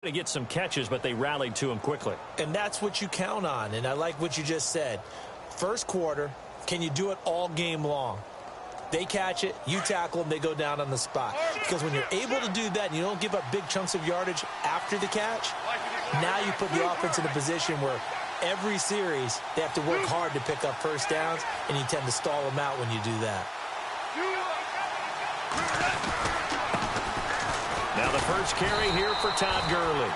To get some catches, but they rallied to him quickly. And that's what you count on, and I like what you just said. First quarter, can you do it all game long? They catch it, you tackle them, they go down on the spot. Because when you're able to do that and you don't give up big chunks of yardage after the catch, now you put the offense in a position where every series they have to work hard to pick up first downs, and you tend to stall them out when you do that. Now the first carry here for Todd Gurley.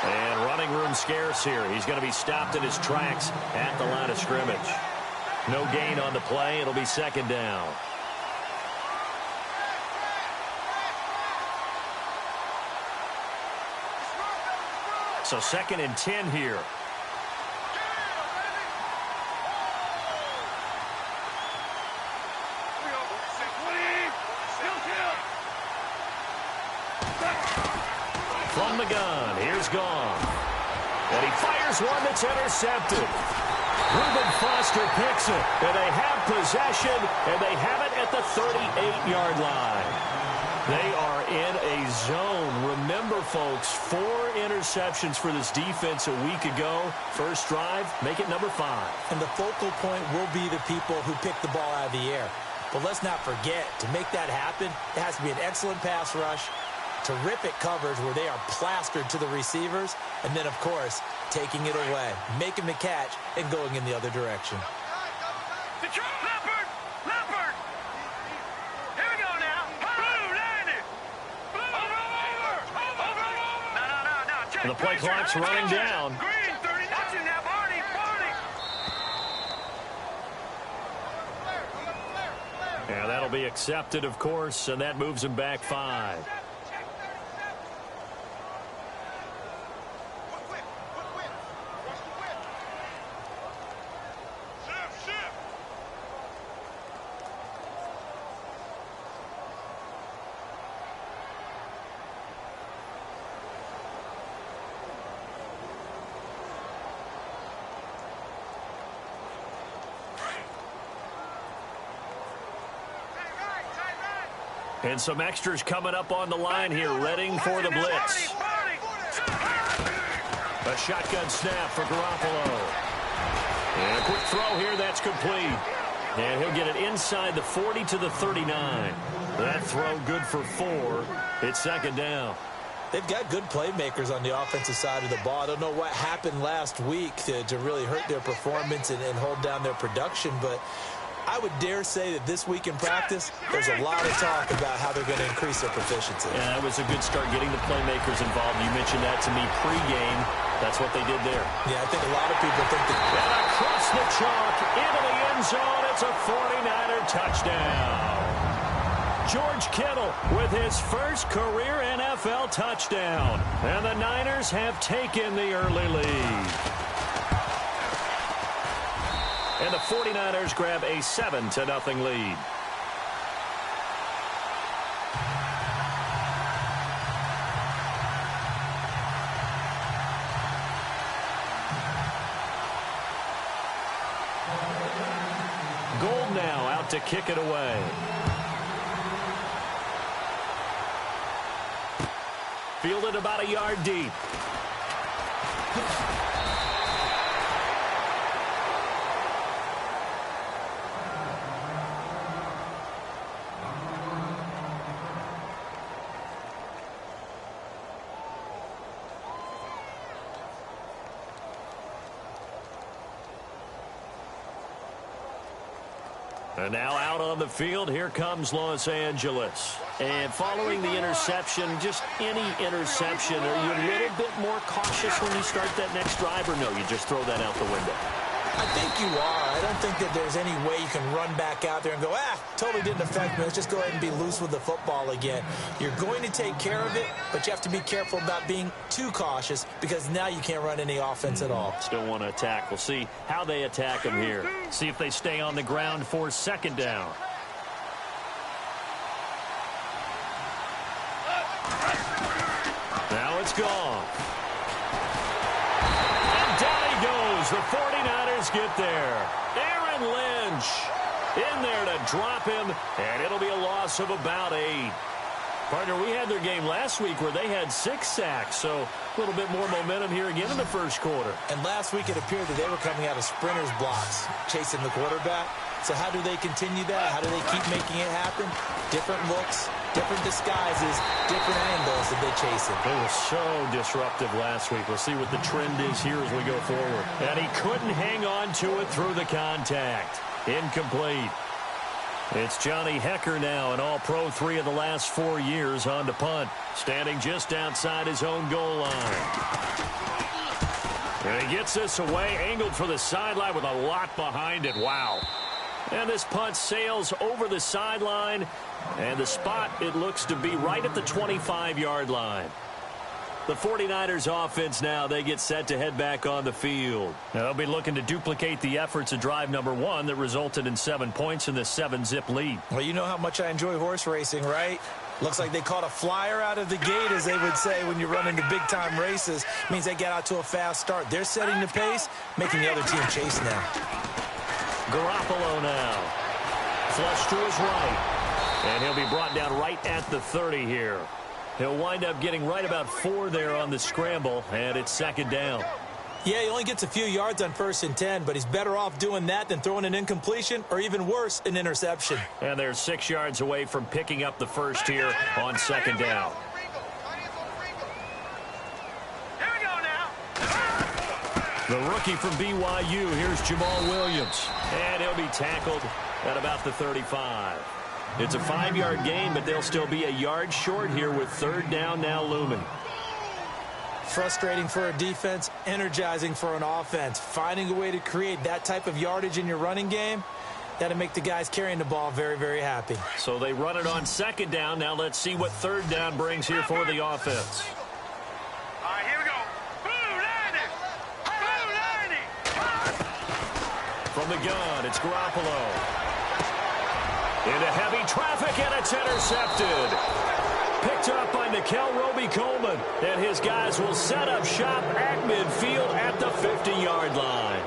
And running room scarce here. He's going to be stopped in his tracks at the line of scrimmage. No gain on the play. It'll be second down. So 2nd and 10 here. From the gun, here's Gone. And he fires one that's intercepted. Reuben Foster picks it. And they have possession, and they have it at the 38-yard line. They are in a zone. Remember, folks, 4 interceptions for this defense a week ago. First drive, make it number 5. And the focal point will be the people who pick the ball out of the air. But let's not forget, to make that happen, it has to be an excellent pass rush, terrific coverage where they are plastered to the receivers, and then, of course, taking it away, making the catch, and going in the other direction. Leopard! Here we go now. Blue, landed! Over! And the play clock's running down. Green, 30, watching now, Barney! And that'll be accepted, of course, and that moves him back 5. And some extras coming up on the line here, readying for the blitz. A shotgun snap for Garoppolo. And a quick throw here, that's complete. And he'll get it inside the 40 to the 39. That throw good for 4. It's second down. They've got good playmakers on the offensive side of the ball. I don't know what happened last week to really hurt their performance and hold down their production, but I would dare say that this week in practice, there's a lot of talk about how they're going to increase their proficiency. Yeah, that was a good start getting the playmakers involved. You mentioned that to me pregame. That's what they did there. Yeah, I think a lot of people think that. And across the chalk, into the end zone, it's a 49er touchdown. George Kittle with his first career NFL touchdown. And the Niners have taken the early lead. And the 49ers grab a 7-0 lead. Gold now out to kick it away. Fielded about a yard deep. And now out on the field, here comes Los Angeles. And following the interception, just any interception, are you a little bit more cautious when you start that next drive, or no, you just throw that out the window? I think you are. I don't think that there's any way you can run back out there and go, totally didn't affect me. Let's just go ahead and be loose with the football again. You're going to take care of it, but you have to be careful about being too cautious because now you can't run any offense at all. Still want to attack. We'll see how they attack him here. See if they stay on the ground for second down. Now it's gone. And down he goes. The 49ers get there. Aaron Lynch in there to drop him, and it'll be a loss of about 8. Partner, we had their game last week where they had 6 sacks, so a little bit more momentum here again in the first quarter. And last week it appeared that they were coming out of sprinters blocks, chasing the quarterback. So how do they continue that? How do they keep making it happen? Different looks, different disguises, different angles that they chase it. They were so disruptive last week. We'll see what the trend is here as we go forward. And he couldn't hang on to it through the contact. Incomplete. It's Johnny Hecker now, an All-Pro 3 of the last 4 years on to punt, standing just outside his own goal line. And he gets this away, angled for the sideline with a lot behind it. Wow. And this punt sails over the sideline, and the spot, it looks to be right at the 25-yard line. The 49ers offense now, they get set to head back on the field. Now, they'll be looking to duplicate the efforts of drive number 1 that resulted in 7 points in the 7-zip lead. Well, you know how much I enjoy horse racing, right? Looks like they caught a flyer out of the gate, as they would say when you run into big-time races. Means they get out to a fast start. They're setting the pace, making the other team chase now. Garoppolo now. Flush to his right. And he'll be brought down right at the 30 here. He'll wind up getting right about 4 there on the scramble, and it's second down. Yeah, he only gets a few yards on 1st and 10, but he's better off doing that than throwing an incompletion or even worse, an interception. And they're 6 yards away from picking up the first here on second down. Here we go now. The rookie from BYU, here's Jamal Williams. And he'll be tackled at about the 35. It's a 5-yard gain, but they'll still be a yard short here with third down now looming. Frustrating for a defense, energizing for an offense. Finding a way to create that type of yardage in your running game, that'll make the guys carrying the ball very, very happy. So they run it on second down. Now let's see what third down brings here for the offense. All right, here we go. Blue landing. Blue landing. From the gun, it's Garoppolo. Into heavy traffic, and it's intercepted. Picked up by Nickel Roby-Coleman, and his guys will set up shop at midfield at the 50-yard line.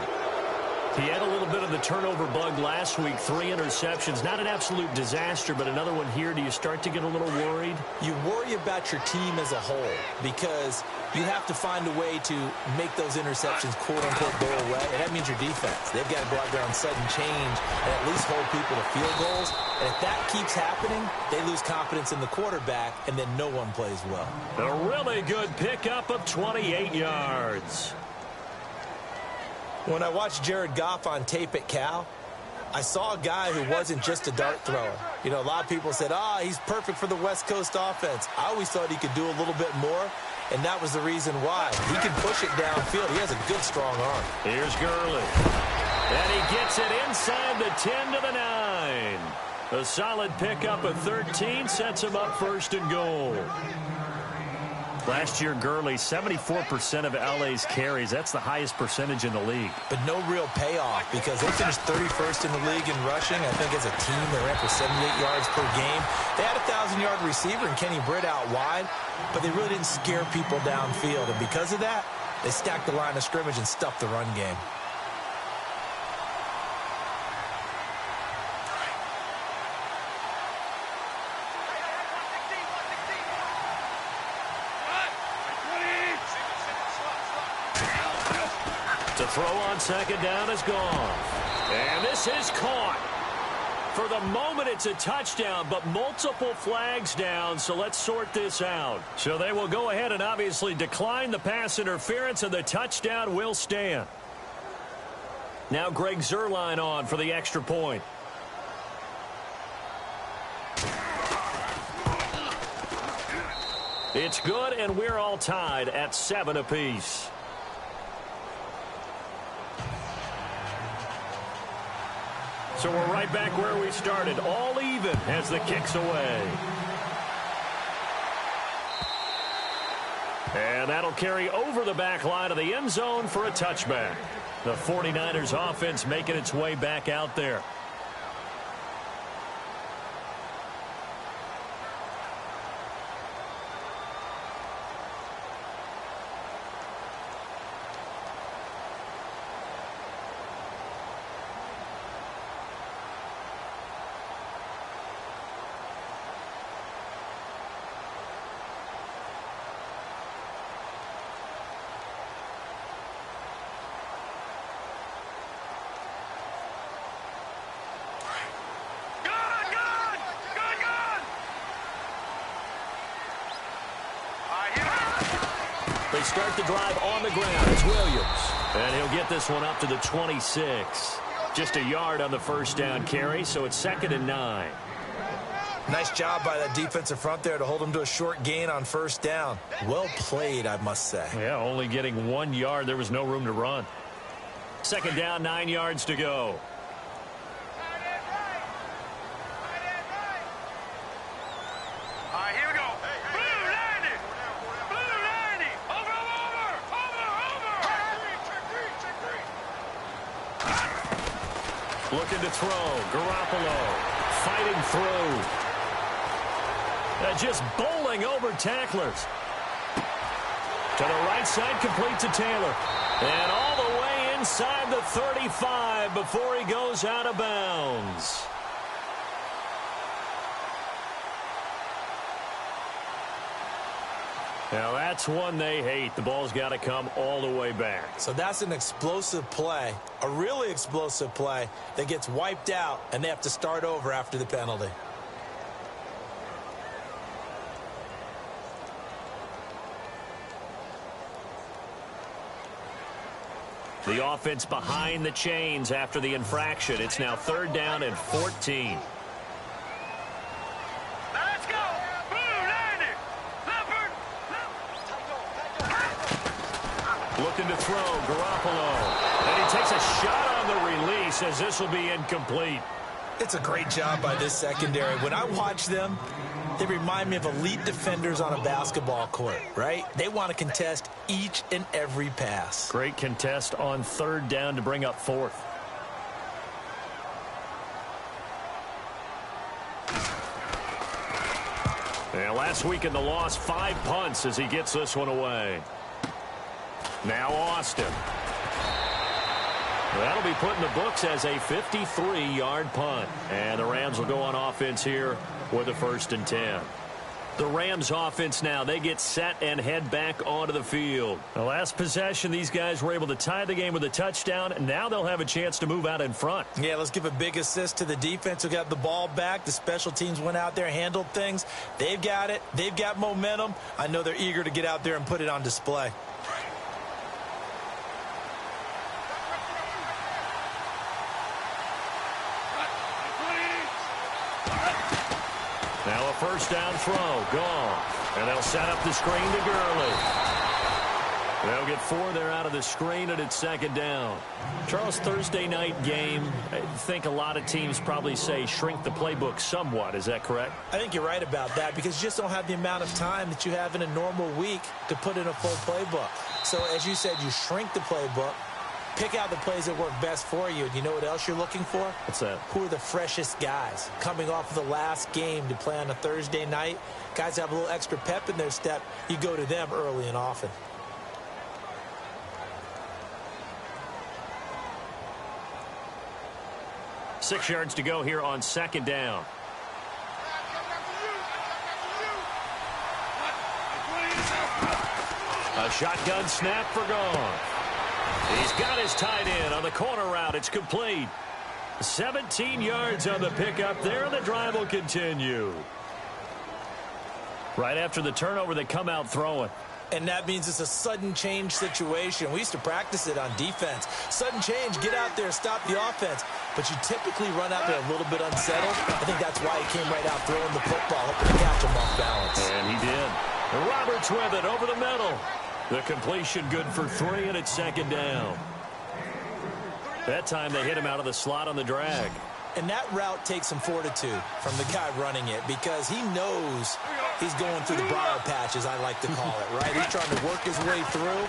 He had a little bit of the turnover bug last week, 3 interceptions. Not an absolute disaster, but another one here. Do you start to get a little worried? You worry about your team as a whole because you have to find a way to make those interceptions, quote-unquote, go away, and that means your defense. They've got to go out there on sudden change and at least hold people to field goals. And if that keeps happening, they lose confidence in the quarterback, and then no one plays well. A really good pickup of 28 yards. When I watched Jared Goff on tape at Cal, I saw a guy who wasn't just a dart thrower. You know, a lot of people said, he's perfect for the West Coast offense. I always thought he could do a little bit more, and that was the reason why. He can push it downfield. He has a good, strong arm. Here's Gurley. And he gets it inside the 10 to the 9. A solid pickup of 13 sets him up first and goal. Last year, Gurley, 74% of LA's carries. That's the highest percentage in the league. But no real payoff because they finished 31st in the league in rushing. I think as a team, they ran for 78 yards per game. They had a 1,000-yard receiver in Kenny Britt out wide, but they really didn't scare people downfield. And because of that, they stacked the line of scrimmage and stuffed the run game. The throw on second down is gone. And this is caught. For the moment, it's a touchdown, but multiple flags down, so let's sort this out. So they will go ahead and obviously decline the pass interference, and the touchdown will stand. Now Greg Zuerlein on for the extra point. It's good, and we're all tied at 7 apiece. So we're right back where we started, all even as the kick's away. And that'll carry over the back line of the end zone for a touchback. The 49ers offense making its way back out there. they start the drive on the ground. It's Williams. And he'll get this one up to the 26. Just a yard on the first down carry, so it's 2nd and 9. Nice job by that defensive front there to hold him to a short gain on first down. Well played, I must say. Yeah, only getting 1 yard. There was no room to run. 2nd down, 9 yards to go. Looking to throw. Garoppolo fighting through. Just bowling over tacklers. To the right side, complete to Taylor. And all the way inside the 35 before he goes out of bounds. Now, that's one they hate. The ball's got to come all the way back. So that's an explosive play, a really explosive play that gets wiped out, and they have to start over after the penalty. The offense behind the chains after the infraction. It's now 3rd down and 14. Looking to throw, Garoppolo. And he takes a shot on the release as this will be incomplete. It's a great job by this secondary. When I watch them, they remind me of elite defenders on a basketball court, right? They want to contest each and every pass. Great contest on 3rd down to bring up 4th. And last week in the loss, 5 punts as he gets this one away. Now Austin. That'll be put in the books as a 53-yard punt. And the Rams will go on offense here with a 1st and 10. The Rams offense now, they get set and head back onto the field. The last possession, these guys were able to tie the game with a touchdown, and now they'll have a chance to move out in front. Yeah, let's give a big assist to the defense who got the ball back. The special teams went out there, handled things. They've got it. They've got momentum. I know they're eager to get out there and put it on display. Now a 1st down throw, gone. And they'll set up the screen to Gurley. They'll get 4 there out of the screen, and it's 2nd down. Charles, Thursday night game, I think a lot of teams probably say shrink the playbook somewhat. Is that correct? I think you're right about that because you just don't have the amount of time that you have in a normal week to put in a full playbook. So, as you said, you shrink the playbook. Pick out the plays that work best for you. And you know what else you're looking for? What's that? Who are the freshest guys coming off of the last game to play on a Thursday night? Guys have a little extra pep in their step. You go to them early and often. Six yards to go here on 2nd down. A shotgun snap for gone. He's got his tight end on the corner route. It's complete. 17 yards on the pickup there, and the drive will continue. Right after the turnover, they come out throwing. And that means it's a sudden change situation. We used to practice it on defense. Sudden change, get out there, stop the offense. But you typically run out there a little bit unsettled. I think that's why he came right out throwing the football, hoping to catch him off balance. And he did. Roberts with it over the middle. The completion good for 3, and it's 2nd down. That time they hit him out of the slot on the drag. And that route takes some fortitude from the guy running it because he knows he's going through the briar patch, as I like to call it, right? He's trying to work his way through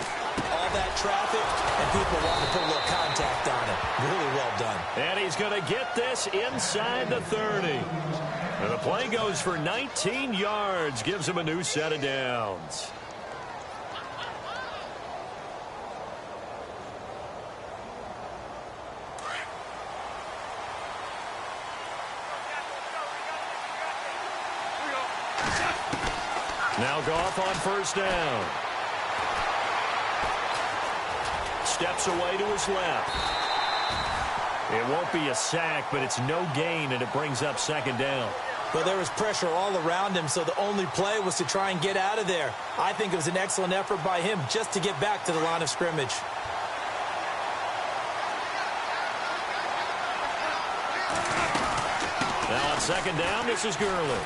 all that traffic, and people want to put a little contact on it. Really well done. And he's going to get this inside the 30. And the play goes for 19 yards, gives him a new set of downs. Now Goff on 1st down. Steps away to his left. It won't be a sack, but it's no gain, and it brings up 2nd down. But there was pressure all around him, so the only play was to try and get out of there. I think it was an excellent effort by him just to get back to the line of scrimmage. Now on second down, this is Gurley.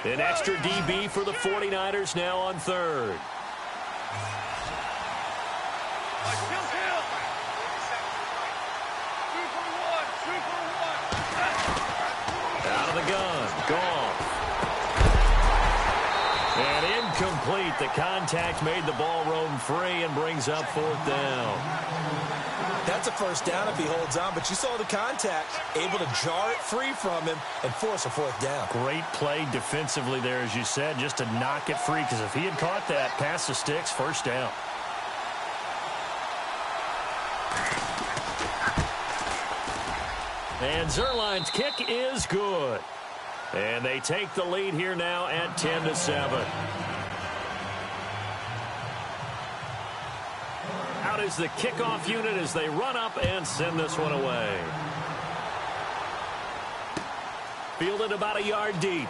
An extra DB for the 49ers now on third. Out of the gun. Gone. And incomplete. The contact made the ball roam free and brings up fourth down. That's a first down if he holds on, but you saw the contact, able to jar it free from him and force a fourth down. Great play defensively there, as you said, just to knock it free, because if he had caught that, pass the sticks, first down. And Zerline's kick is good. And they take the lead here now at 10-7. Out is the kickoff unit as they run up and send this one away. Fielded about a yard deep.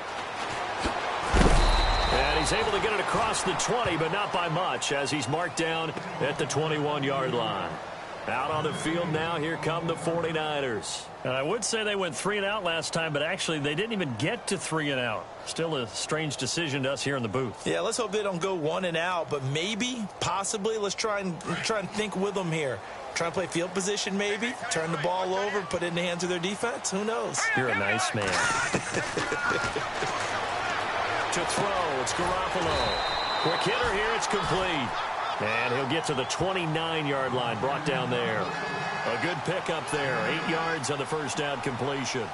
And he's able to get it across the 20, but not by much, as he's marked down at the 21-yard line. Out on the field now, here come the 49ers. And I would say they went 3 and out last time, but actually they didn't even get to 3 and out. Still a strange decision to us here in the booth. Yeah, let's hope they don't go 1 and out, but maybe, possibly, let's try and think with them here. Try and play field position maybe, turn the ball over, put it in the hands of their defense. Who knows? You're a nice man. To throw, it's Garoppolo. Quick hitter here, it's complete. And he'll get to the 29-yard line, brought down there. A good pickup there, 8 yards on the first down completion.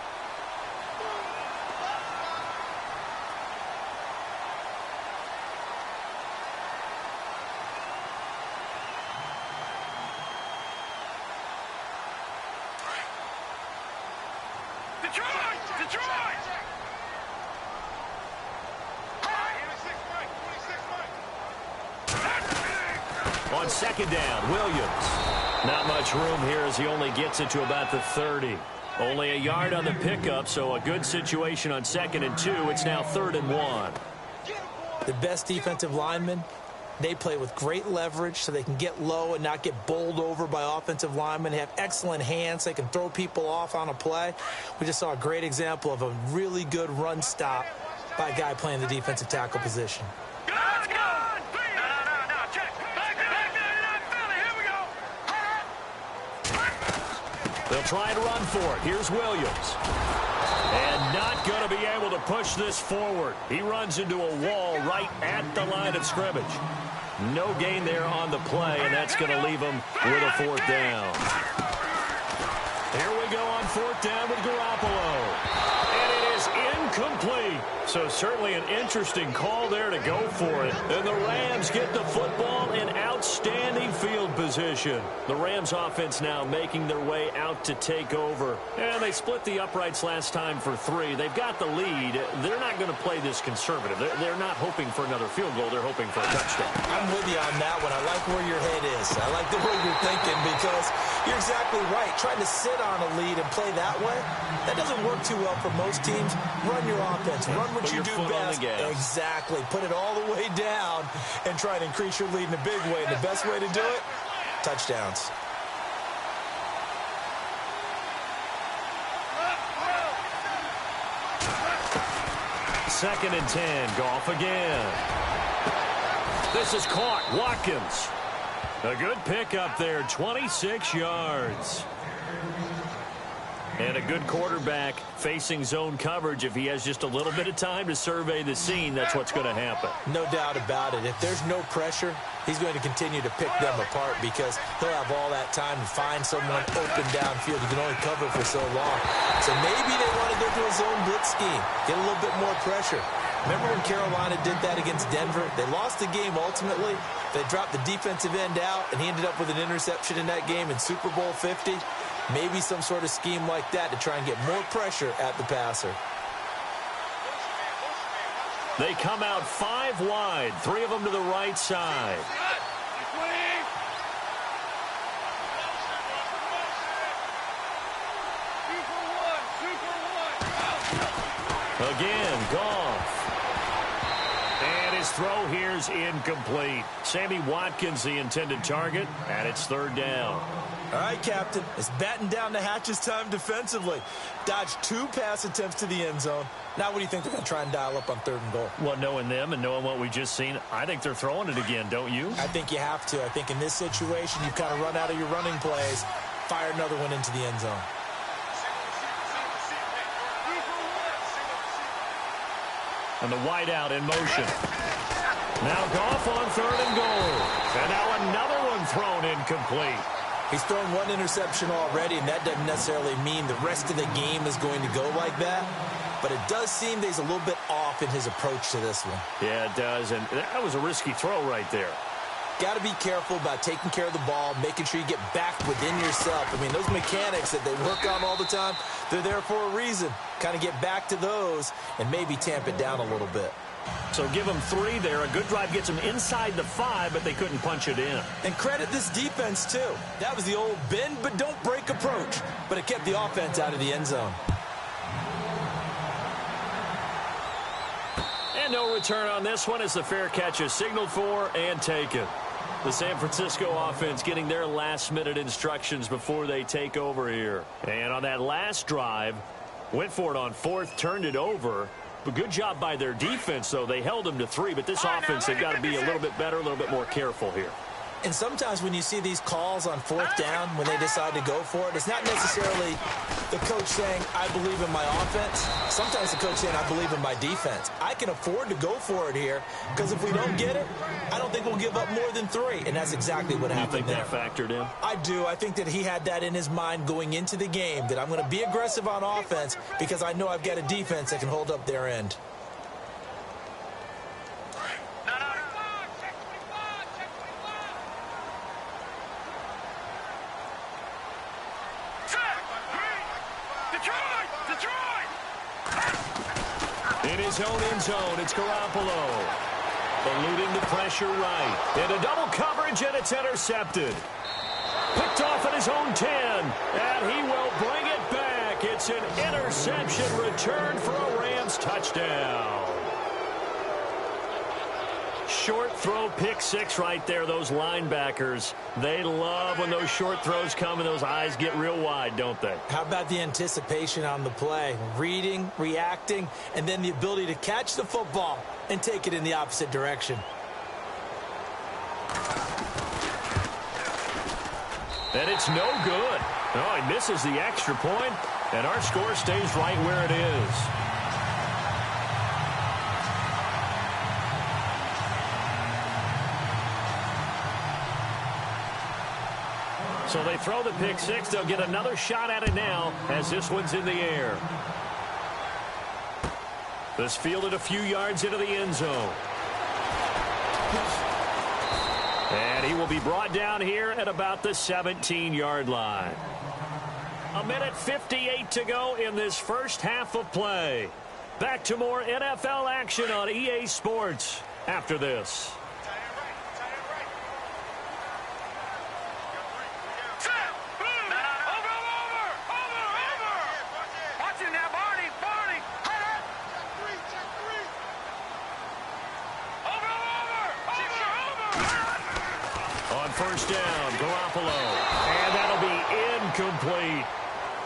On second down, Williams. Not much room here as he only gets it to about the 30. Only a yard on the pickup, so a good situation on 2nd and 2. It's now 3rd and 1. The best defensive linemen, they play with great leverage so they can get low and not get bowled over by offensive linemen. They have excellent hands. They can throw people off on a play. We just saw a great example of a really good run stop by a guy playing the defensive tackle position. They'll try to run for it. Here's Williams. And not going to be able to push this forward. He runs into a wall right at the line of scrimmage. No gain there on the play, and that's going to leave him with a 4th down. Here we go on 4th down with Garoppolo. And it is incomplete. So certainly an interesting call there to go for it. And the Rams get the football in outstanding field position. The Rams offense now making their way out to take over. And they split the uprights last time for 3. They've got the lead. They're not going to play this conservative. They're not hoping for another field goal. They're hoping for a touchdown. I'm with you on that one. I like where your head is. I like the way you're thinking because you're exactly right. Trying to sit on a lead and play that way, that doesn't work too well for most teams. Run your offense. Run what you do best. Exactly. Put it all the way down and try to increase your lead in a big way. And the best way to do it, touchdowns. Second and 10. Goff again. This is caught. Watkins. A good pickup there. 26 yards. And a good quarterback facing zone coverage. If he has just a little bit of time to survey the scene, that's what's going to happen. No doubt about it. If there's no pressure, he's going to continue to pick them apart because he'll have all that time to find someone open downfield. He can only cover for so long. So maybe they want to go to a zone blitz scheme, get a little bit more pressure. Remember when Carolina did that against Denver? They lost the game ultimately. They dropped the defensive end out, and he ended up with an interception in that game in Super Bowl 50. Maybe some sort of scheme like that to try and get more pressure at the passer. They come out 5 wide, 3 of them to the right side. Again, Goff. And his throw here's incomplete. Sammy Watkins, the intended target, and it's 3rd down. All right, Captain. It's batten down the hatches time defensively. Dodged 2 pass attempts to the end zone. Now what do you think they're going to try and dial up on 3rd and goal? Well, knowing them and knowing what we just seen, I think they're throwing it again, don't you? I think you have to. I think in this situation, you've kind of run out of your running plays. Fire another one into the end zone. And the wideout in motion. Now Goff on 3rd and goal. And now another one thrown incomplete. He's thrown 1 interception already, and that doesn't necessarily mean the rest of the game is going to go like that. But it does seem that he's a little bit off in his approach to this one. Yeah, it does. And that was a risky throw right there. Got to be careful about taking care of the ball, making sure you get back within yourself. I mean, those mechanics that they work on all the time, they're there for a reason. Kind of get back to those and maybe tamp it down a little bit. So give them 3 there. A good drive gets them inside the 5, but they couldn't punch it in. And credit this defense, too. That was the old bend but don't break approach. But it kept the offense out of the end zone. And no return on this one as the fair catch is signaled for and taken. The San Francisco offense getting their last-minute instructions before they take over here. And on that last drive, went for it on 4th, turned it over. But good job by their defense, though. They held them to 3, but this offense, they've got to be a little bit better, a little bit more careful here. And sometimes when you see these calls on 4th down, when they decide to go for it, it's not necessarily the coach saying, I believe in my offense. Sometimes the coach saying, I believe in my defense. I can afford to go for it here, because if we don't get it, I don't think we'll give up more than 3. And that's exactly what happened there. You think that factored in? I do. I think that he had that in his mind going into the game, that I'm going to be aggressive on offense because I know I've got a defense that can hold up their end. In his own end zone, it's Garoppolo. Eluding the pressure right. Into double coverage, and it's intercepted. Picked off at his own 10, and he will bring it back. It's an interception return for a Rams touchdown. Short throw, pick 6 right there. Those linebackers, they love when those short throws come and those eyes get real wide, don't they? How about the anticipation on the play? Reading, reacting, and then the ability to catch the football and take it in the opposite direction. And it's no good. Oh, he misses the extra point, and our score stays right where it is. So they throw the pick 6. They'll get another shot at it now as this one's in the air. This fielded a few yards into the end zone. And he will be brought down here at about the 17-yard line. 1:58 to go in this first half of play. Back to more NFL action on EA Sports after this. First down, Garoppolo, and that'll be incomplete.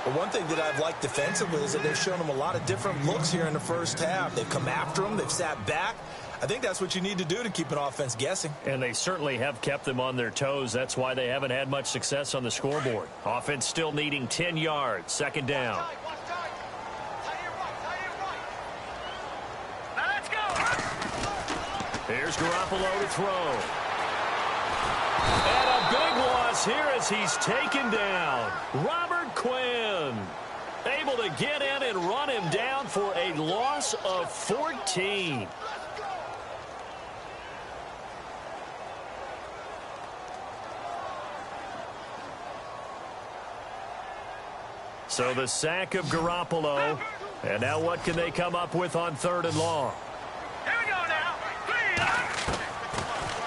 Well, one thing that I've liked defensively is that they've shown them a lot of different looks here in the first half. They've come after them. They've sat back. I think that's what you need to do to keep an offense guessing. And they certainly have kept them on their toes. That's why they haven't had much success on the scoreboard. Offense still needing 10 yards. Second down. Now let's go. Here's Garoppolo to throw. And a big loss here as he's taken down. Robert Quinn able to get in and run him down for a loss of 14. So the sack of Garoppolo. And now what can they come up with on 3rd and long? Here we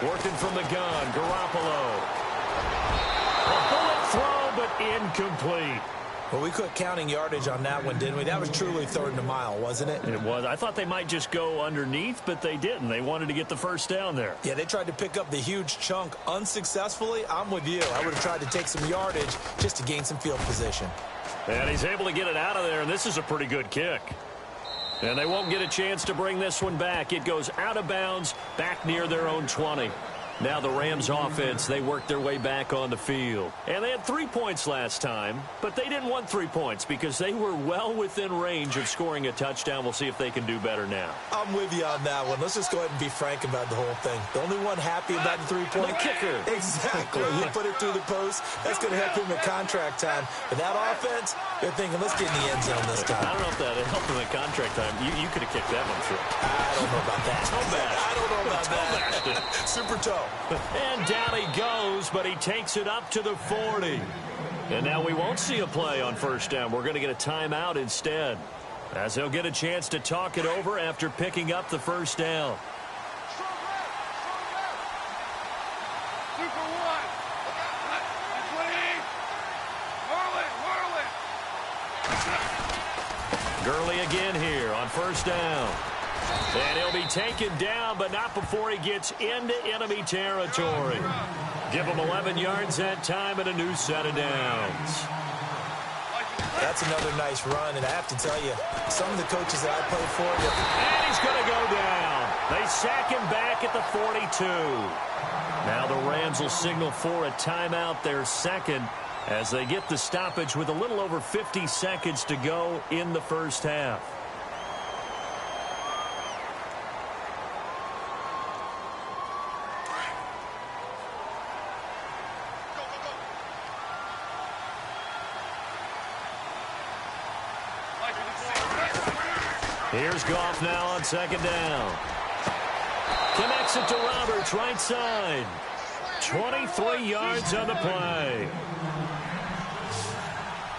Working from the gun, Garoppolo. A bullet throw, but incomplete. Well, we quit counting yardage on that one, didn't we? That was truly 3rd and a mile, wasn't it? It was. I thought they might just go underneath, but they didn't. They wanted to get the first down there. Yeah, they tried to pick up the huge chunk unsuccessfully. I'm with you. I would have tried to take some yardage just to gain some field position. And he's able to get it out of there, and this is a pretty good kick. And they won't get a chance to bring this one back. It goes out of bounds, back near their own 20. Now the Rams offense, they worked their way back on the field. And they had 3 points last time, but they didn't want 3 points because they were well within range of scoring a touchdown. We'll see if they can do better now. I'm with you on that one. Let's just go ahead and be frank about the whole thing. The only one happy about the 3-point kicker. Exactly. You put it through the post. That's going to help him at contract time. But that offense, they're thinking, let's get in the end zone this time. I don't know if that helped him at contract time. You could have kicked that one through. I don't know about that. I don't know about that. Super toe. And down he goes, but he takes it up to the 40. And now we won't see a play on first down. We're going to get a timeout instead, as he'll get a chance to talk it over after picking up the first down. Gurley again here on first down. And he'll be taken down, but not before he gets into enemy territory. Give him 11 yards that time and a new set of downs. That's another nice run, and I have to tell you, some of the coaches that I played for... And he's going to go down. They sack him back at the 42. Now the Rams will signal for a timeout, their second, as they get the stoppage with a little over 50 seconds to go in the first half. Here's Goff now on second down. Connects it to Roberts, right side. 23 yards on the play.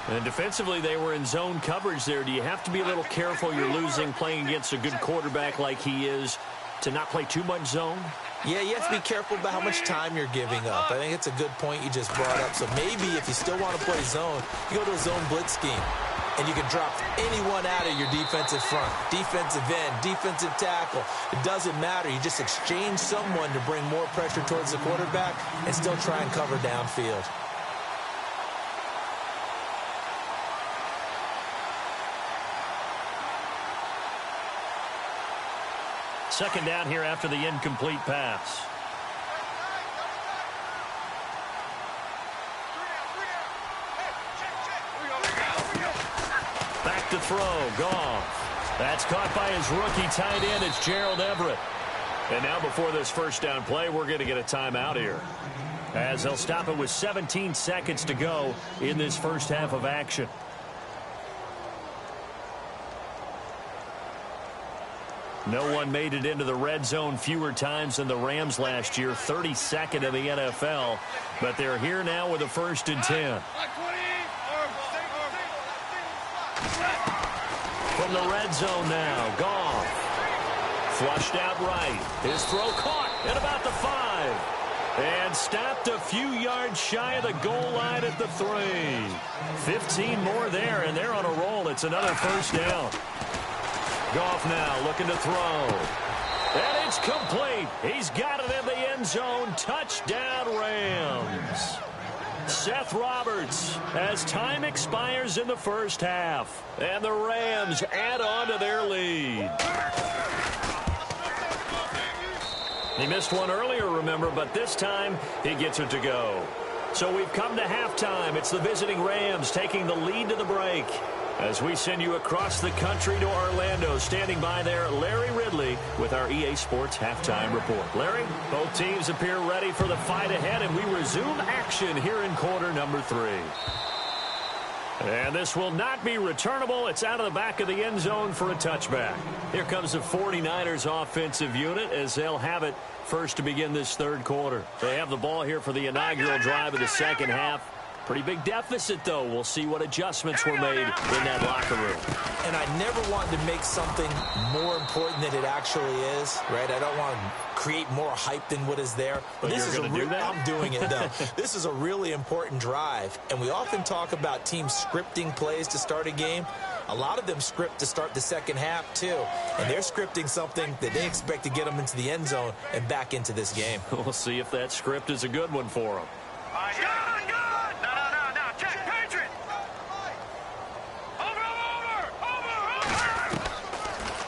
And defensively, they were in zone coverage there. Do you have to be a little careful? You're losing, playing against a good quarterback like he is, to not play too much zone? Yeah, you have to be careful about how much time you're giving up. I think it's a good point you just brought up. So maybe if you still want to play zone, you go to a zone blitz scheme. And you can drop anyone out of your defensive front, defensive end, defensive tackle. It doesn't matter. You just exchange someone to bring more pressure towards the quarterback and still try and cover downfield. Second down here after the incomplete pass. Back to throw, Goff. That's caught by his rookie tight end. It's Gerald Everett. And now before this first down play, we're going to get a timeout here, as they'll stop it with 17 seconds to go in this first half of action. No one made it into the red zone fewer times than the Rams last year, 32nd in the NFL. But they're here now with a 1st and 10. From the red zone now, Goff. Flushed out right. His throw caught at about the 5. And stopped a few yards shy of the goal line at the 3. 15 more there, and they're on a roll. It's another first down. Goff now looking to throw. And it's complete. He's got it in the end zone. Touchdown, Rams. Seth Roberts as time expires in the first half. And the Rams add on to their lead. He missed one earlier, remember, but this time he gets it to go. So we've come to halftime. It's the visiting Rams taking the lead to the break. As we send you across the country to Orlando, standing by there, Larry Ridley with our EA Sports Halftime Report. Larry, both teams appear ready for the fight ahead, and we resume action here in quarter number 3. And this will not be returnable. It's out of the back of the end zone for a touchback. Here comes the 49ers offensive unit as they'll have it first to begin this third quarter. They have the ball here for the inaugural drive of the second half. Pretty big deficit, though. We'll see what adjustments were made in that locker room. And I never want to make something more important than it actually is, right? I don't want to create more hype than what is there. But this you're going to do that? I'm doing it, though. This is a really important drive. And we often talk about teams scripting plays to start a game. A lot of them script to start the second half, too. And they're scripting something that they expect to get them into the end zone and back into this game. We'll see if that script is a good one for them.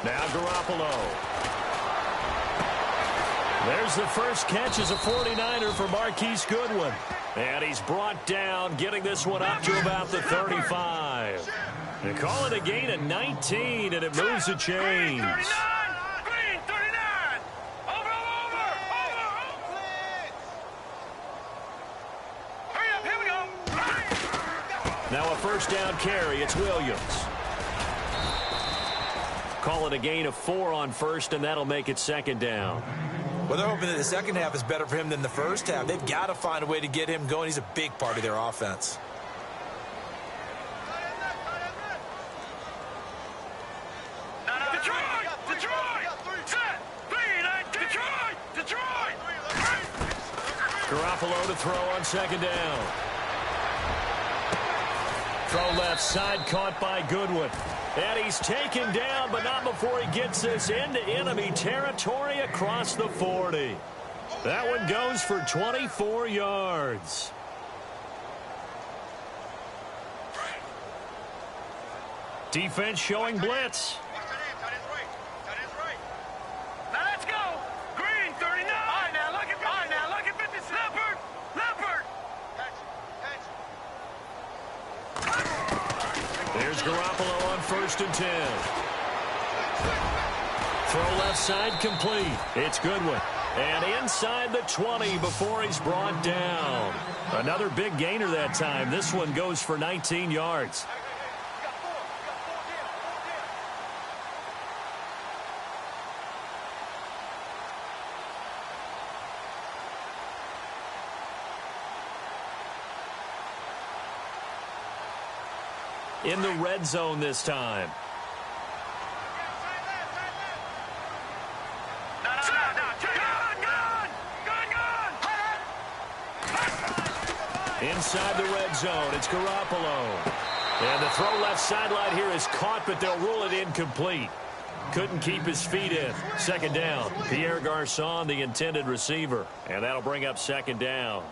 Now Garoppolo. There's the first catch as a 49er for Marquise Goodwin. And he's brought down, getting this one up to about the 35. They call it a gain of 19, and it moves the chains. Now a first down carry. It's Williams. Call it a gain of 4 on first, and that'll make it second down. Well, they're hoping that the second half is better for him than the first half. They've got to find a way to get him going. He's a big part of their offense. Garoppolo to throw on second down. Throw left side, caught by Goodwin. And he's taken down, but not before he gets this into enemy territory across the 40. That one goes for 24 yards. Defense showing blitz. There's Garoppolo on 1st and 10. Throw left side complete. It's Goodwin. And inside the 20 before he's brought down. Another big gainer that time. This one goes for 19 yards. In the red zone this time. Inside the red zone, it's Garoppolo. And the throw left sideline here is caught, but they'll rule it incomplete. Couldn't keep his feet in. Second down. Pierre Garçon, the intended receiver. And that'll bring up second down.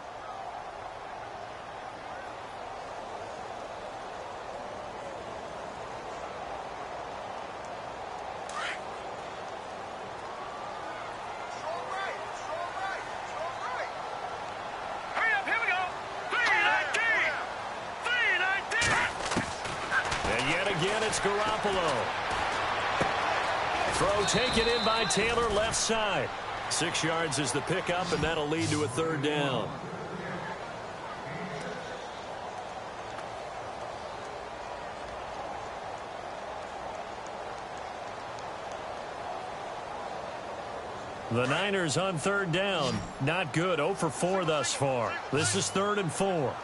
Garoppolo. Throw taken in by Taylor left side. 6 yards is the pickup, and that'll lead to a third down. The Niners on third down. Not good. 0 for 4 thus far. This is 3rd and 4.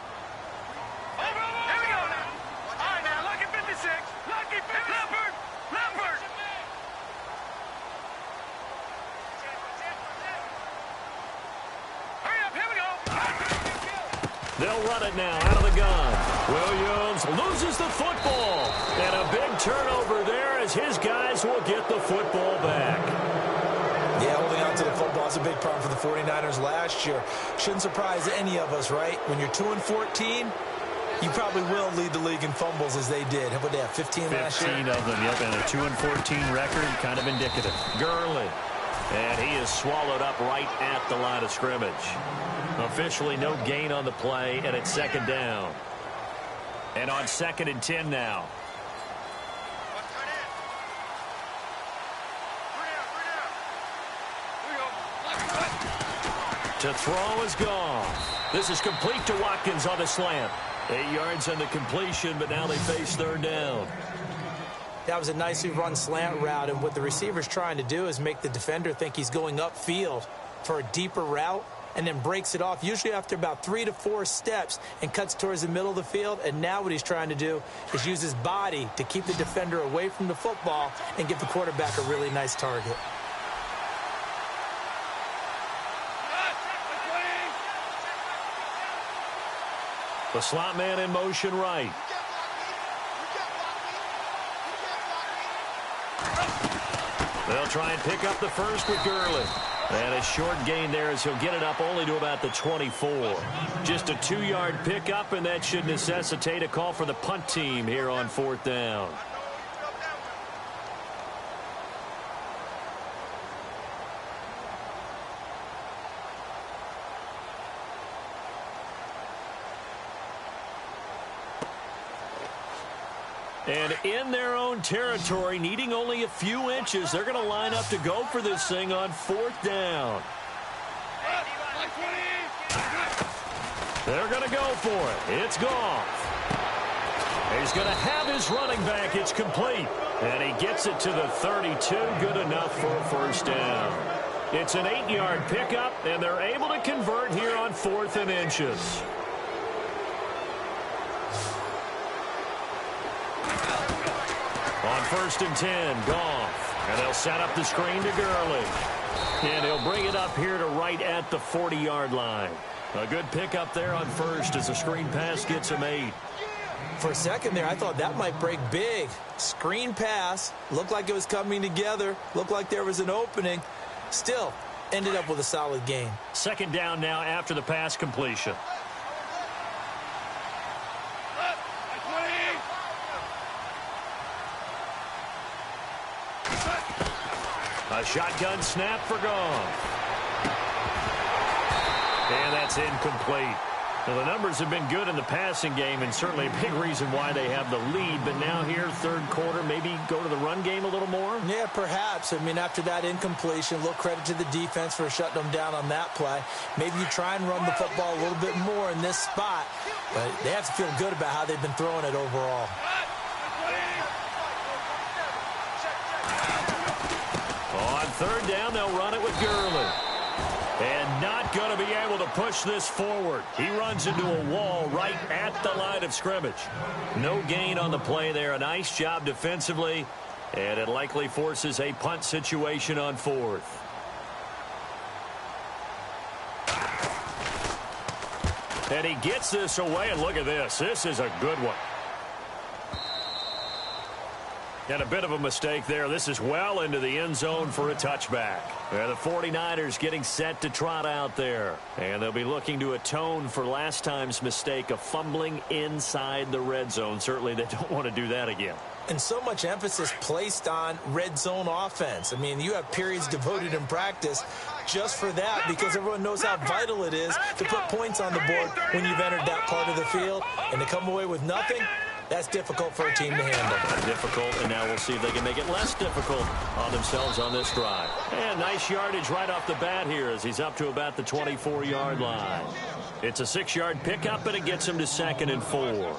They'll run it now out of the gun. Williams loses the football. And a big turnover there as his guys will get the football back. Yeah, holding on to the football is a big problem for the 49ers last year. Shouldn't surprise any of us, right? When you're 2-14, you probably will lead the league in fumbles as they did. How about that, 15 last year? 15 of them, yep, and a 2-14 record, kind of indicative. Gurley. And he is swallowed up right at the line of scrimmage. Officially no gain on the play, and it's second down. And on 2nd and 10 now. To throw is gone. This is complete to Watkins on the slant. 8 yards on the completion, but now they face third down. That was a nicely run slant route, and what the receiver's trying to do is make the defender think he's going upfield for a deeper route, and then breaks it off, usually after about 3 to 4 steps, and cuts towards the middle of the field. And now what he's trying to do is use his body to keep the defender away from the football and give the quarterback a really nice target. The slot man in motion right. They'll try and pick up the first with Gurley. And a short gain there as he'll get it up only to about the 24. Just a 2-yard pickup, and that should necessitate a call for the punt team here on 4th down. And in their own territory, needing only a few inches, they're going to line up to go for this thing on 4th down. They're going to go for it. It's Goff. He's going to have his running back. It's complete. And he gets it to the 32. Good enough for a first down. It's an 8-yard pickup, and they're able to convert here on 4th and inches. On 1st and 10, Goff. And they'll set up the screen to Gurley. And he'll bring it up here to right at the 40-yard line. A good pickup there on 1st as the screen pass gets him 8. For a second there, I thought that might break big. Screen pass. Looked like it was coming together. Looked like there was an opening. Still, ended up with a solid gain. 2nd down now after the pass completion. A shotgun snap for Goff. And that's incomplete. Well, the numbers have been good in the passing game, and certainly a big reason why they have the lead. But now here, 3rd quarter, maybe go to the run game a little more? Yeah, perhaps. I mean, after that incompletion, a little credit to the defense for shutting them down on that play. Maybe you try and run the football a little bit more in this spot. But they have to feel good about how they've been throwing it overall. On 3rd down, they'll run it with Gurley. And not going to be able to push this forward. He runs into a wall right at the line of scrimmage. No gain on the play there. A nice job defensively. And it likely forces a punt situation on 4th. And he gets this away. And look at this. This is a good one. And a bit of a mistake there. This is well into the end zone for a touchback. And the 49ers getting set to trot out there. And they'll be looking to atone for last time's mistake of fumbling inside the red zone. Certainly they don't want to do that again. And so much emphasis placed on red zone offense. I mean, you have periods devoted in practice just for that because everyone knows how vital it is to put points on the board when you've entered that part of the field. And to come away with nothing, that's difficult for a team to handle. Difficult, and now we'll see if they can make it less difficult on themselves on this drive. And nice yardage right off the bat here as he's up to about the 24-yard line. It's a 6-yard pickup, and it gets him to 2nd and 4.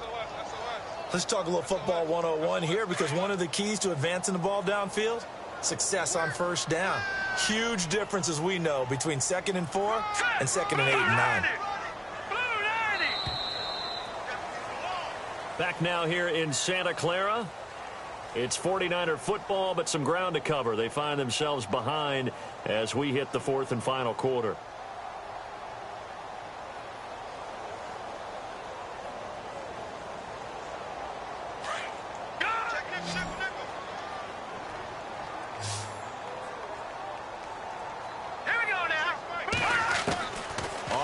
Let's talk a little football 101 here because one of the keys to advancing the ball downfield, success on 1st down. Huge difference, as we know, between 2nd and 4 and 2nd and 8 and 9. Back now here in Santa Clara. It's 49er football, but some ground to cover. They find themselves behind as we hit the 4th and final quarter. Here we go now.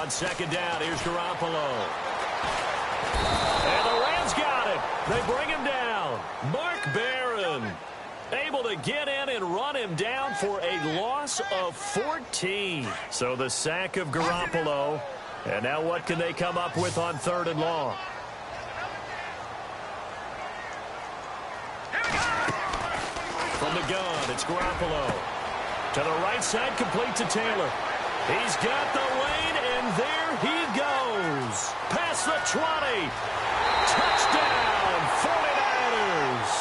On 2nd down, here's Garoppolo. And the Rams got it. They bring him down. Mark Barron able to get in and run him down for a loss of 14. So the sack of Garoppolo. And now what can they come up with on 3rd and long? From the gun, it's Garoppolo. To the right side, complete to Taylor. He's got the lane, and there he goes. Past the 20. Touchdown, 49ers.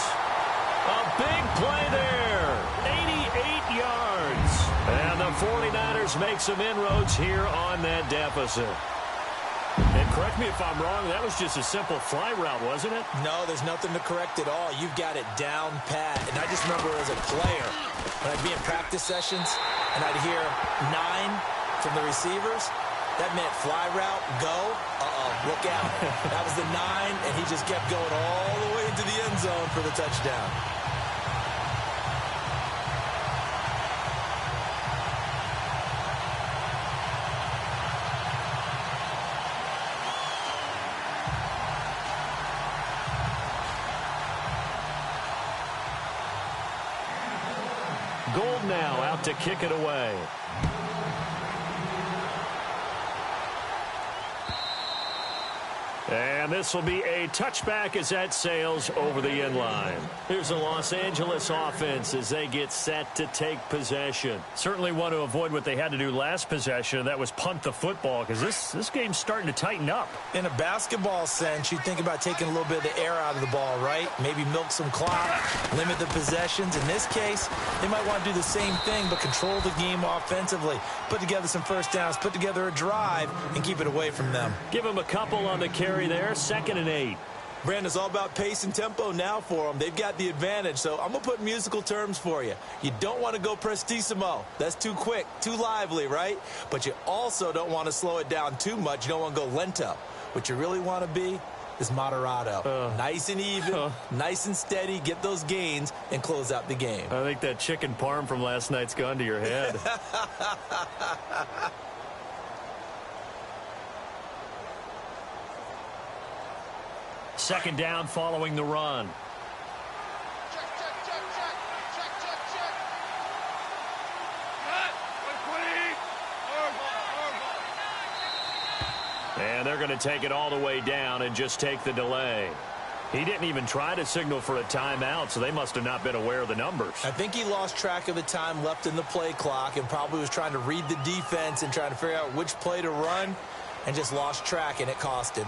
A big play there. 88 yards. And the 49ers Bears make some inroads here on that deficit. And correct me if I'm wrong, that was just a simple fly route, wasn't it? No, there's nothing to correct at all. You've got it down pat. And I just remember as a player, when I'd be in practice sessions and I'd hear 9 from the receivers, that meant fly route, go, look out. That was the 9, and he just kept going all the way into the end zone for the touchdown. Gold now out to kick it away. And this will be a touchback as that sails over the end line. Here's the Los Angeles offense as they get set to take possession. Certainly want to avoid what they had to do last possession. That was punt the football, because this game's starting to tighten up. In a basketball sense, you think about taking a little bit of the air out of the ball, right? Maybe milk some clock, limit the possessions. In this case, they might want to do the same thing, but control the game offensively. Put together some first downs, put together a drive, and keep it away from them. Give them a couple on the carry there, 2nd and 8. Brandon, it's all about pace and tempo now for them. They've got the advantage, so I'm going to put musical terms for you. You don't want to go prestissimo. That's too quick, too lively, right? But you also don't want to slow it down too much. You don't want to go lento. What you really want to be is moderato. Nice and even, nice and steady, get those gains, and close out the game. I think that chicken parm from last night's gone to your head. Second down following the run. And they're going to take it all the way down and just take the delay. He didn't even try to signal for a timeout, so they must have not been aware of the numbers. I think he lost track of the time left in the play clock and probably was trying to read the defense and trying to figure out which play to run and just lost track, and it cost him.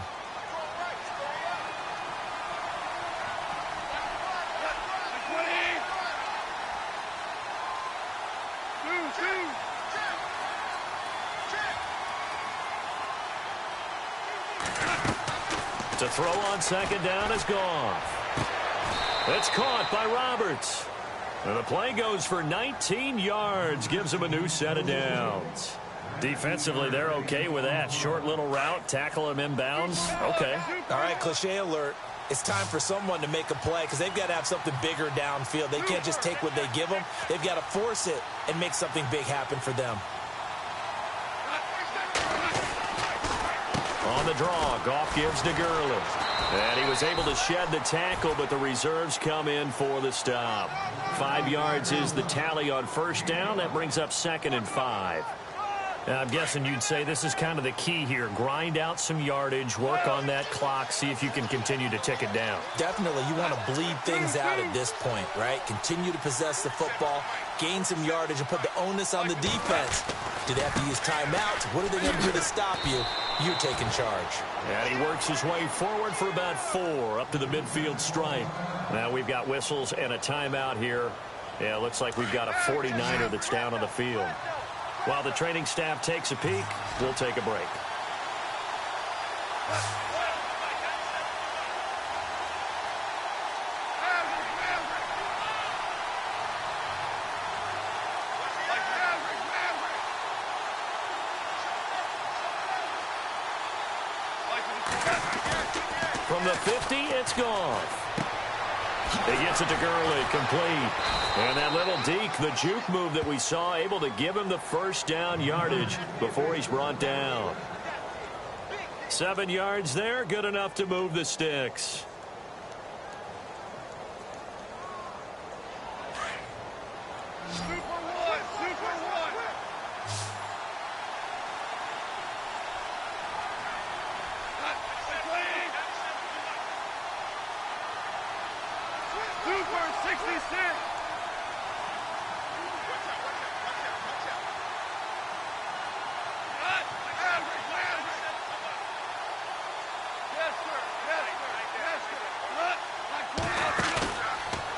To throw on second down is gone. It's caught by Roberts. And the play goes for 19 yards, gives him a new set of downs. Defensively, they're okay with that. Short little route, tackle him inbounds. Okay. All right, cliche alert. It's time for someone to make a play because they've got to have something bigger downfield. They can't just take what they give them. They've got to force it and make something big happen for them. On the draw, Goff gives to Gurley. And he was able to shed the tackle, but the reserves come in for the stop. 5 yards is the tally on first down. That brings up 2nd and 5. Now, I'm guessing you'd say this is kind of the key here. Grind out some yardage, work on that clock, see if you can continue to tick it down. Definitely, you want to bleed things out at this point, right? Continue to possess the football, gain some yardage, and put the onus on the defense. Do they have to use timeouts? What are they going to do to stop you? You're taking charge. And he works his way forward for about 4 up to the midfield stripe. Now we've got whistles and a timeout here. Yeah, it looks like we've got a 49er that's down on the field. While the training staff takes a peek, we'll take a break. From the 50, it's gone. He gets it to Gurley, complete. And that little deke, the juke move that we saw, able to give him the first down yardage before he's brought down. 7 yards there, good enough to move the sticks.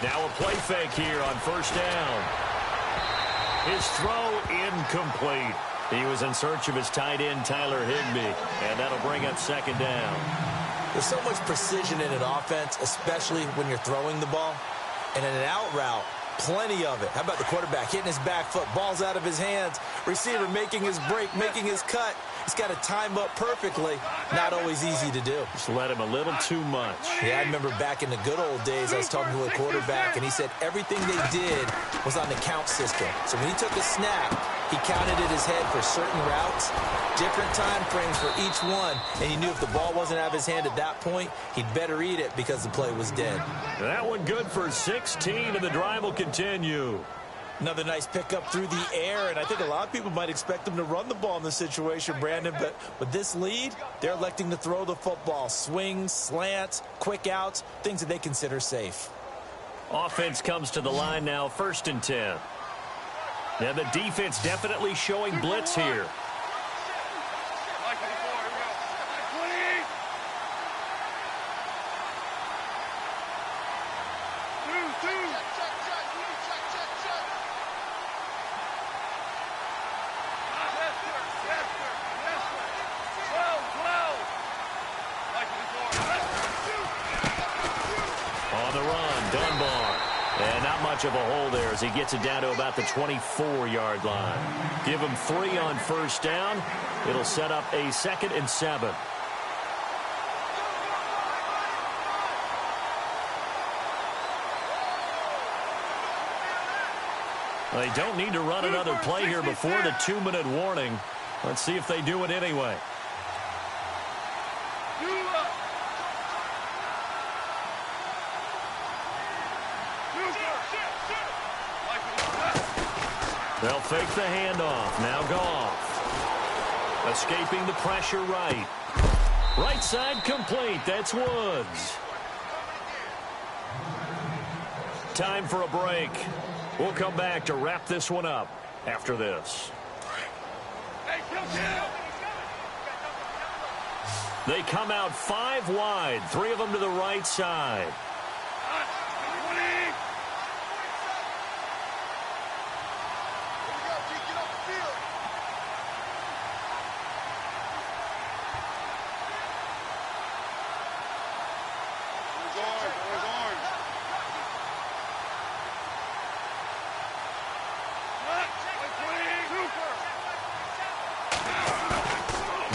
Now a play fake here on first down. His throw incomplete. He was in search of his tight end, Tyler Higbee, and that'll bring up second down. There's so much precision in an offense, especially when you're throwing the ball. And in an out route, plenty of it. How about the quarterback hitting his back foot, ball's out of his hands, receiver making his break, making his cut. He's got to time up perfectly. Not always easy to do. Just let him a little too much. Yeah, I remember back in the good old days, I was talking to a quarterback, and he said everything they did was on the count system. So when he took a snap, he counted in his head for certain routes, different time frames for each one, and he knew if the ball wasn't out of his hand at that point, he'd better eat it because the play was dead. That one good for 16, and the drive will continue. Another nice pickup through the air, and I think a lot of people might expect them to run the ball in this situation, Brandon, but with this lead, they're electing to throw the football. Swings, slants, quick outs, things that they consider safe. Offense comes to the line now, 1st and 10. Now the defense definitely showing blitz here. Of a hole there as he gets it down to about the 24-yard line. Give him 3 on 1st down. It'll set up a 2nd and 7. They don't need to run another play here before the 2-minute warning. Let's see if they do it anyway. They'll fake the handoff. Now Goff. Escaping the pressure right. Right side complete. That's Woods. Time for a break. We'll come back to wrap this one up after this. They come out 5 wide. 3 of them to the right side.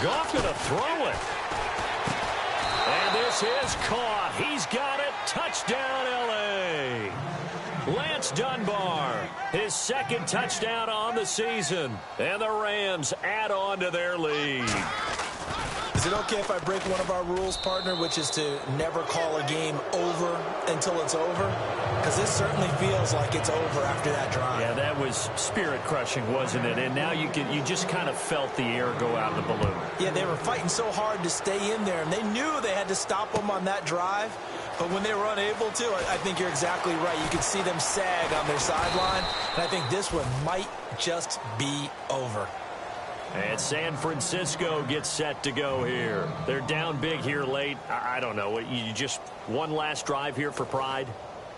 Goff going to throw it. And this is caught. He's got it. Touchdown, L.A. Lance Dunbar, his 2nd touchdown on the season. And the Rams add on to their lead. Is it okay if I break one of our rules, partner, which is to never call a game over until it's over? Because this certainly feels like it's over after that drive. Yeah, that was spirit-crushing, wasn't it? And now you just kind of felt the air go out of the balloon. Yeah, they were fighting so hard to stay in there, and they knew they had to stop them on that drive. But when they were unable to, I think you're exactly right. You could see them sag on their sideline, and I think this one might just be over. And San Francisco gets set to go here. They're down big here late. I don't know. You just one last drive here for pride?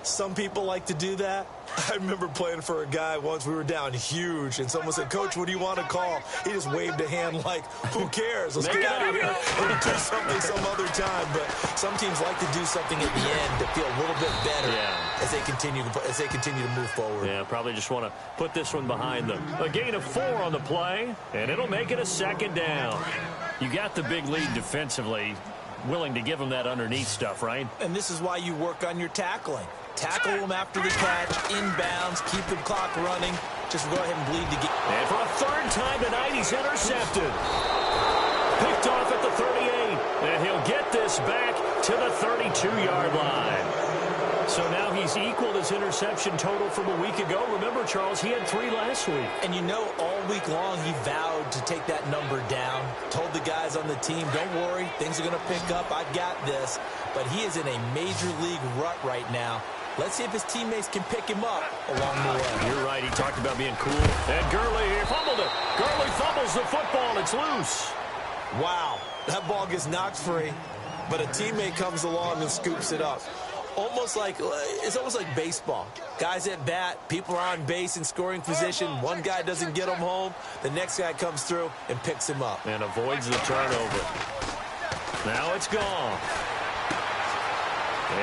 Some people like to do that. I remember playing for a guy once. We were down huge, and someone said, "Coach, what do you want to call?" He just waved a hand like, "Who cares? Let's get out of here and do something some other time." But some teams like to do something at the end to feel a little bit better as they continue to move forward. Yeah, probably just want to put this one behind them. A gain of 4 on the play, and it'll make it a 2nd down. You got the big lead defensively, willing to give them that underneath stuff, right? And this is why you work on your tackling. Tackle them after the catch, inbounds, keep the clock running. Just go ahead and bleed to get. And for a 3rd time tonight, he's intercepted. Picked off at the 38, and he'll get this back to the 32-yard line. So now he's equaled his interception total from a week ago. Remember, Charles, he had 3 last week. And you know, all week long he vowed to take that number down. Told the guys on the team, don't worry, things are going to pick up. I've got this. But he is in a major league rut right now. Let's see if his teammates can pick him up along the way. You're right. He talked about being cool. And Gurley here fumbled it. Gurley fumbles the football. It's loose. Wow. That ball gets knocked free, but a teammate comes along and scoops it up. it's almost like baseball. Guys at bat, people are on base in scoring position. One guy doesn't get him home. The next guy comes through and picks him up. And avoids the turnover. Now it's gone.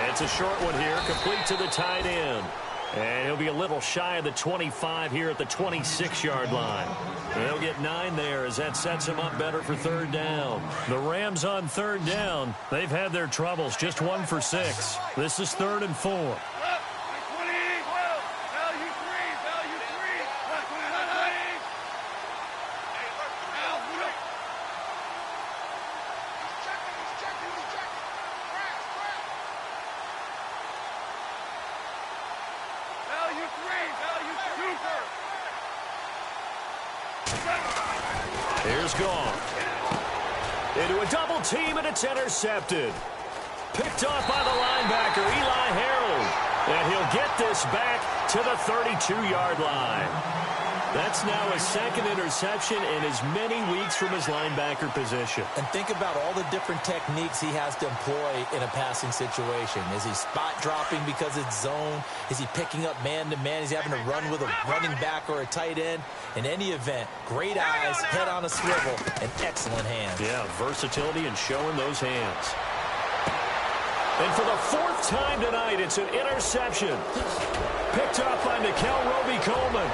It's a short one here, complete to the tight end. And he'll be a little shy of the 25 here at the 26-yard line. They'll get 9 there as that sets him up better for third down. The Rams on third down, they've had their troubles, just 1 for 6. This is 3rd and 4. Here's gone. Into a double team, and it's intercepted. Picked off by the linebacker, Eli Harold. And he'll get this back to the 32-yard line. That's now his 2nd interception in as many weeks from his linebacker position. And think about all the different techniques he has to employ in a passing situation. Is he spot dropping because it's zone? Is he picking up man-to-man? Is he having to run with a running back or a tight end? In any event, great eyes, head on a swivel, and excellent hands. Yeah, versatility and showing those hands. And for the 4th time tonight, it's an interception. Picked up by Nickel Roby-Coleman.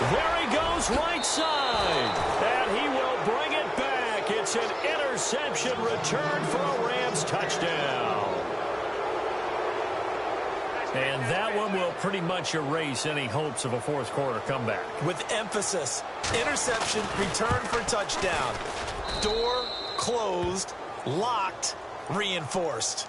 There he goes, right side. And he will bring it back. It's an interception return for a Rams touchdown. And that one will pretty much erase any hopes of a 4th quarter comeback. With emphasis, interception, return for touchdown. Door closed, locked, reinforced.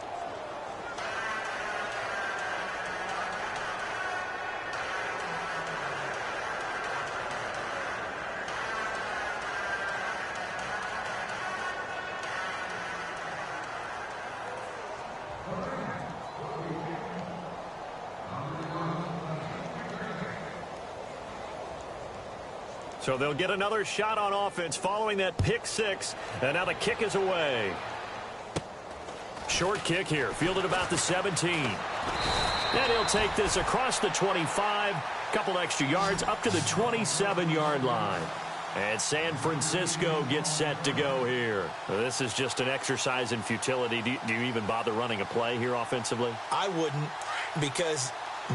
So they'll get another shot on offense following that pick 6. And now the kick is away. Short kick here, fielded about the 17. And he'll take this across the 25, couple extra yards up to the 27-yard line. And San Francisco gets set to go here. This is just an exercise in futility. Do you even bother running a play here offensively? I wouldn't, because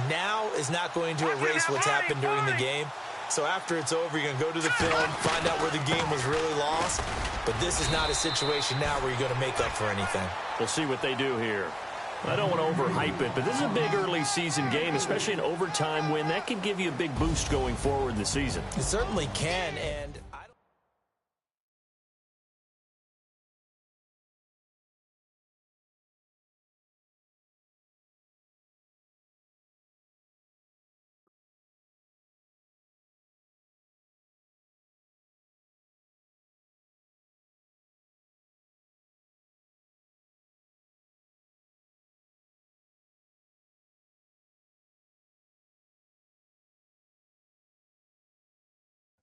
now is not going to erase what's happened during the game. So after it's over, you're going to go to the film, find out where the game was really lost. But this is not a situation now where you're going to make up for anything. We'll see what they do here. I don't want to overhype it, but this is a big early season game, especially an overtime win. That can give you a big boost going forward in the season. It certainly can, and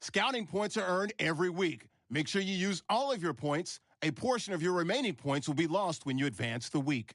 Scouting points are earned every week. Make sure you use all of your points. A portion of your remaining points will be lost when you advance the week.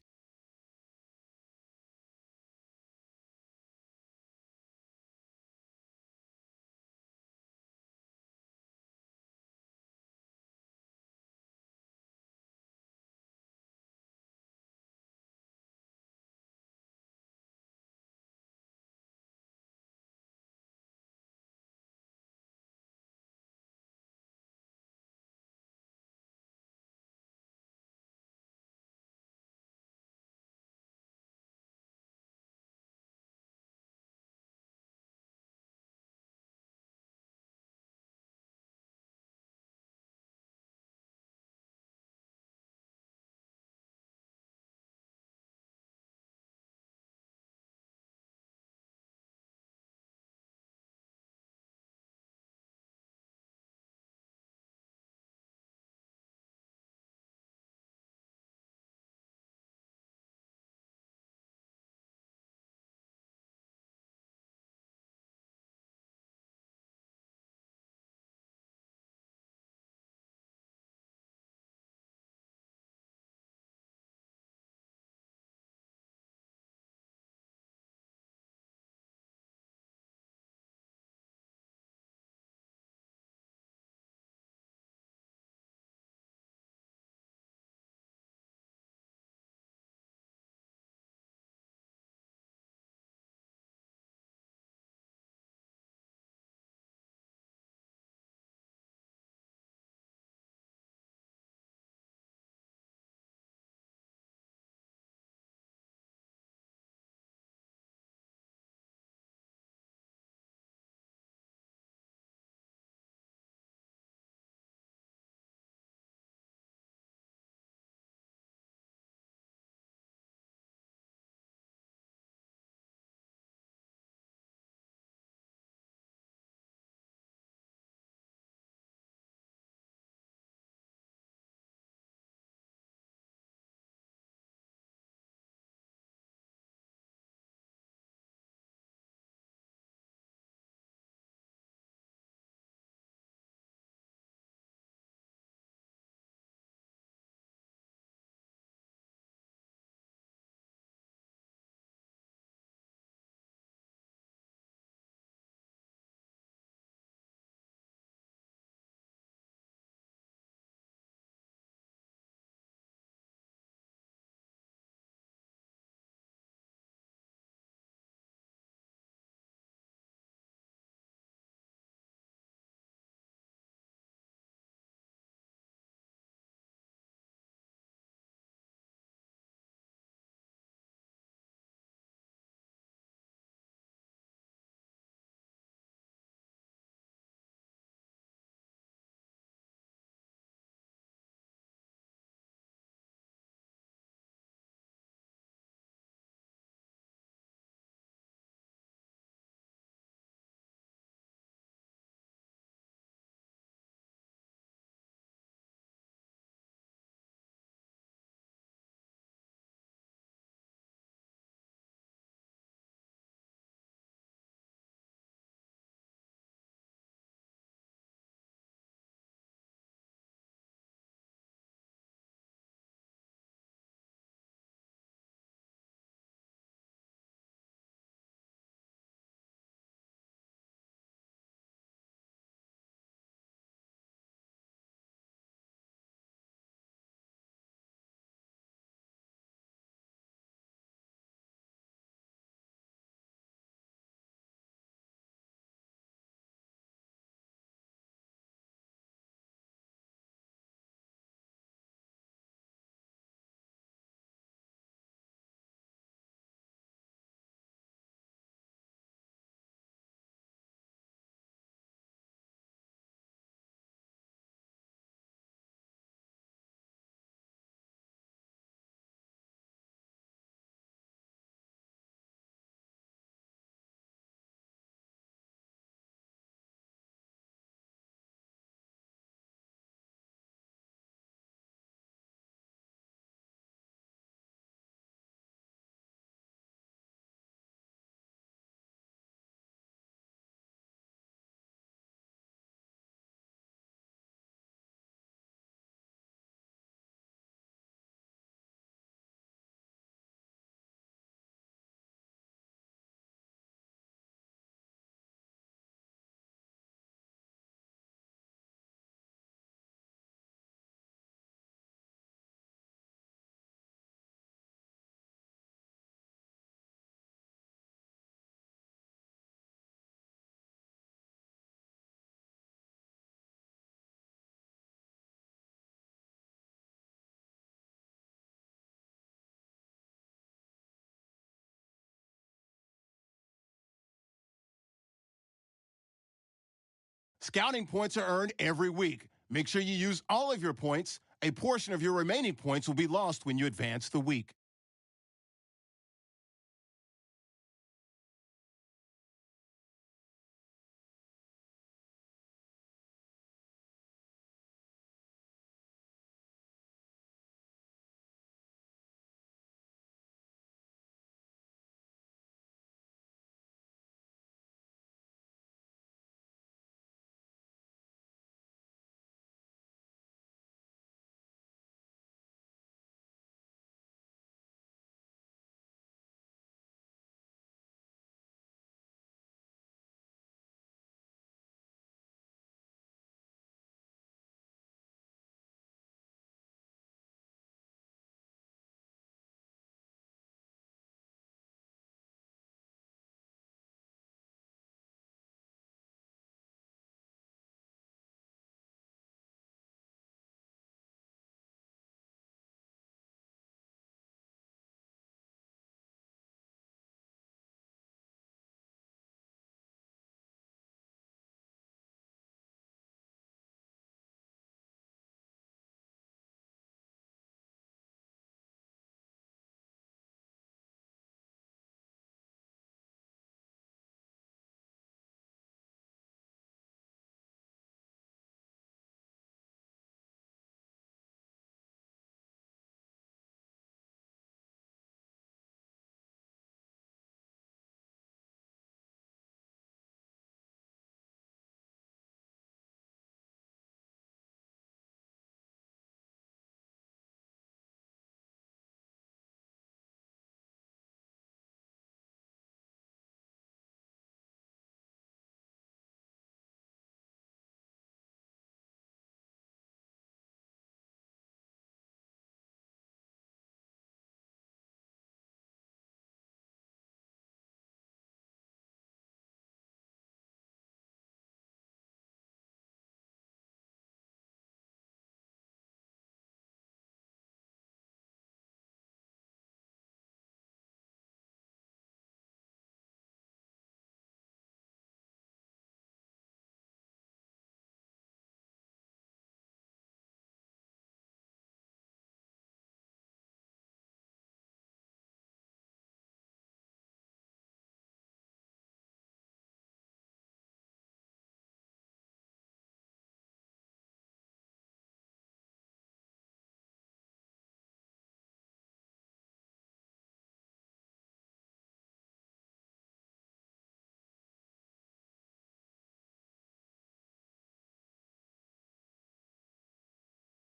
Scouting points are earned every week. Make sure you use all of your points. A portion of your remaining points will be lost when you advance the week.